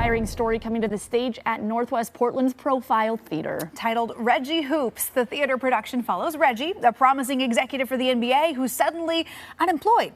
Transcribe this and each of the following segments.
inspiring story coming to the stage at Northwest Portland's Profile Theater. Titled Reggie Hoops, the theater production follows Reggie, a promising executive for the NBA who's suddenly unemployed.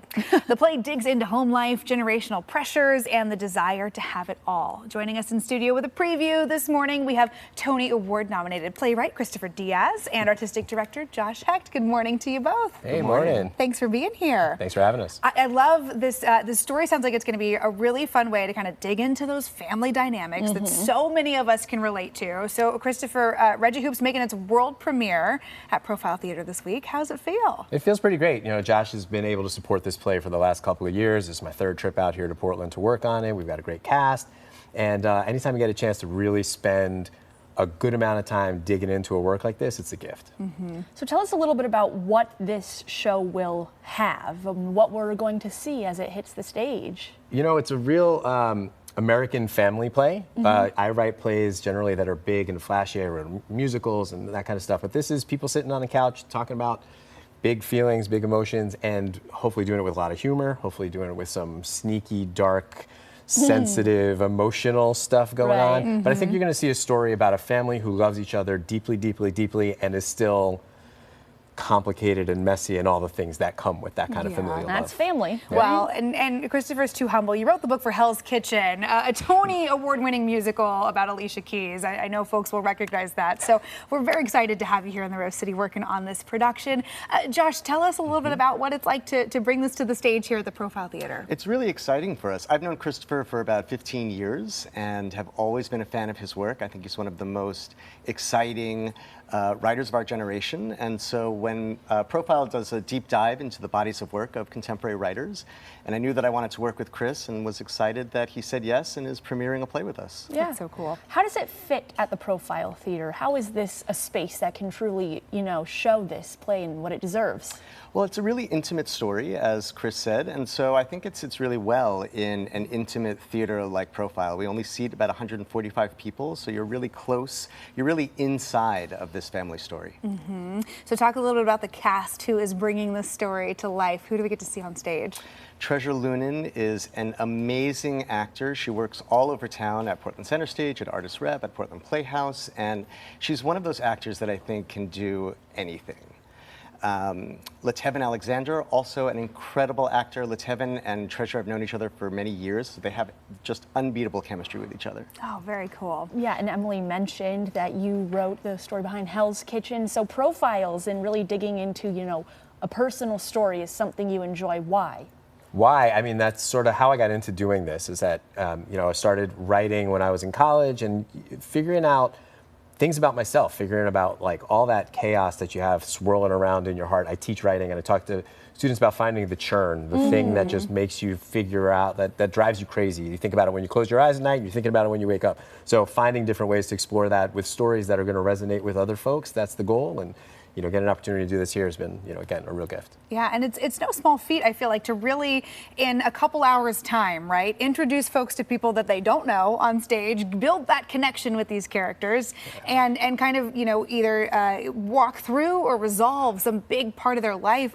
The play digs into home life, generational pressures, and the desire to have it all. Joining us in studio with a preview this morning, we have Tony Award-nominated playwright Christopher Diaz and artistic director Josh Hecht. Good morning to you both. Hey, morning. Thanks for being here. Thanks for having us. I love this. This story sounds like it's going to be a really fun way to kind of dig into those family dynamics that so many of us can relate to. So, Christopher, Reggie Hoops making its world premiere at Profile Theater this week. How does it feel? It feels pretty great. You know, Josh has been able to support this play for the last couple of years. This is my third trip out here to Portland to work on it. We've got a great cast. And anytime you get a chance to really spend a good amount of time digging into a work like this, it's a gift. So tell us a little bit about what this show will have, what we're going to see as it hits the stage. You know, it's a real American family play. I write plays generally that are big and flashy. I write musicals and that kind of stuff. But this is people sitting on a couch talking about big feelings, big emotions, and hopefully doing it with a lot of humor, hopefully doing it with some sneaky, dark, sensitive, emotional stuff going on. But I think you're going to see a story about a family who loves each other deeply, deeply, deeply, and is still complicated and messy and all the things that come with that kind of familial love. That's family. Yeah. Well, and Christopher's too humble. You wrote the book for Hell's Kitchen, a Tony Award-winning musical about Alicia Keys. I know folks will recognize that. So we're very excited to have you here in the Rose City working on this production. Josh, tell us a little bit about what it's like to bring this to the stage here at the Profile Theater. It's really exciting for us. I've known Christopher for about 15 years and have always been a fan of his work. I think he's one of the most exciting writers of our generation. And so when Profile does a deep dive into the bodies of work of contemporary writers, and I knew that I wanted to work with Chris and was excited that he said yes and is premiering a play with us. Yeah, that's so cool. How does it fit at the Profile Theater? How is this a space that can truly, you know, show this play and what it deserves? Well, it's a really intimate story, as Chris said, and so I think it sits really well in an intimate theater like Profile. We only seat about 145 people, so you're really close, you're really inside of this family story. So talk a little bit about the cast who is bringing this story to life. Who do we get to see on stage? Treasure Lunan is an amazing actor. She works all over town at Portland Center Stage, at Artist Rep, at Portland Playhouse, and she's one of those actors that I think can do anything. Latevan Alexander, also an incredible actor. Latevan and Treasure have known each other for many years, so they have just unbeatable chemistry with each other. Oh, very cool. Yeah, and Emily mentioned that you wrote the story behind Hell's Kitchen, so profiles and really digging into, you know, a personal story is something you enjoy. Why? Why? I mean, that's sort of how I got into doing this, is that, you know, I started writing when I was in college and figuring out things about myself, figuring about like all that chaos that you have swirling around in your heart. I teach writing and I talk to students about finding the churn, the thing that just makes you figure out, that drives you crazy. You think about it when you close your eyes at night, you're thinking about it when you wake up. So finding different ways to explore that with stories that are going to resonate with other folks, that's the goal. And you know, getting an opportunity to do this here has been, you know, again, a real gift. Yeah, and it's no small feat, I feel like, to really, in a couple hours' time, right, introduce folks to people that they don't know on stage, build that connection with these characters, and kind of, you know, either walk through or resolve some big part of their life.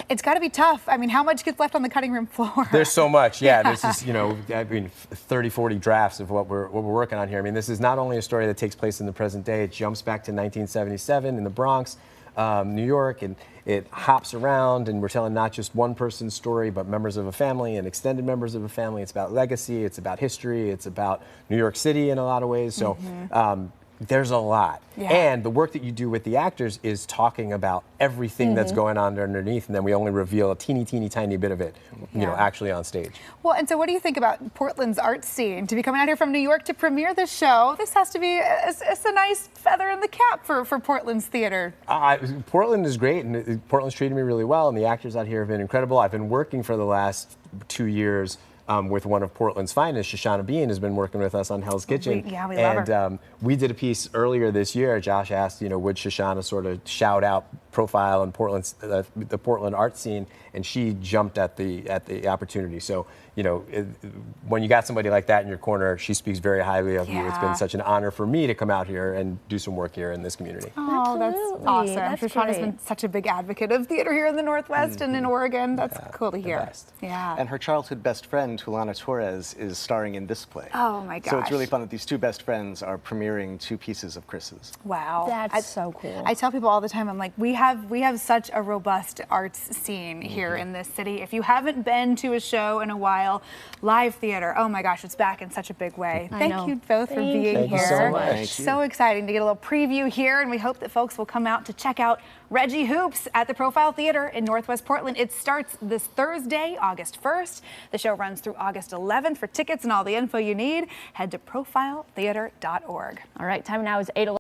It's got to be tough. I mean, how much gets left on the cutting room floor? There's so much. Yeah, this is, you know, I mean, 30, 40 drafts of what we're working on here. I mean, this is not only a story that takes place in the present day, it jumps back to 1977 in the Bronx. New York, and it hops around, and we're telling not just one person's story, but members of a family and extended members of a family. It's about legacy, it's about history, it's about New York City in a lot of ways. So there's a lot. Yeah. And the work that you do with the actors is talking about everything that's going on underneath, and then we only reveal a teeny, tiny bit of it, you know, actually on stage. Well, and so what do you think about Portland's art scene? To be coming out here from New York to premiere this show, this has to be it's a nice feather in the cap for Portland's theater. Portland is great, and Portland's treated me really well, and the actors out here have been incredible. I've been working for the last 2 years with one of Portland's finest. Shoshana Bean has been working with us on Hell's Kitchen. We love her. We did a piece earlier this year. Josh asked, you know, would Shoshana sort of shout out Profile and Portland's the Portland art scene, and she jumped at the opportunity. So, you know, when you got somebody like that in your corner, she speaks very highly of you. It's been such an honor for me to come out here and do some work here in this community. Oh, that's Absolutely. awesome. That's Prashant has great. been such a big advocate of theater here in the Northwest and in Oregon. That's cool to hear. best. Yeah. And her childhood best friend, Juliana Torres, is starring in this play. Oh my gosh. So it's really fun that these two best friends are premiering two pieces of Chris's. Wow. That's so cool. I tell people all the time, I'm like, we have such a robust arts scene here in this city. If you haven't been to a show in a while, live theater, oh my gosh, it's back in such a big way. I Thank know. you both for Thank being you. Thank you here. so much. Thank you. So exciting to get a little preview here, and we hope that folks will come out to check out Reggie Hoops at the Profile Theater in Northwest Portland. It starts this Thursday, August 1st. The show runs through August 11th. For tickets and all the info you need, head to profiletheater.org. All right, time now is 8:11.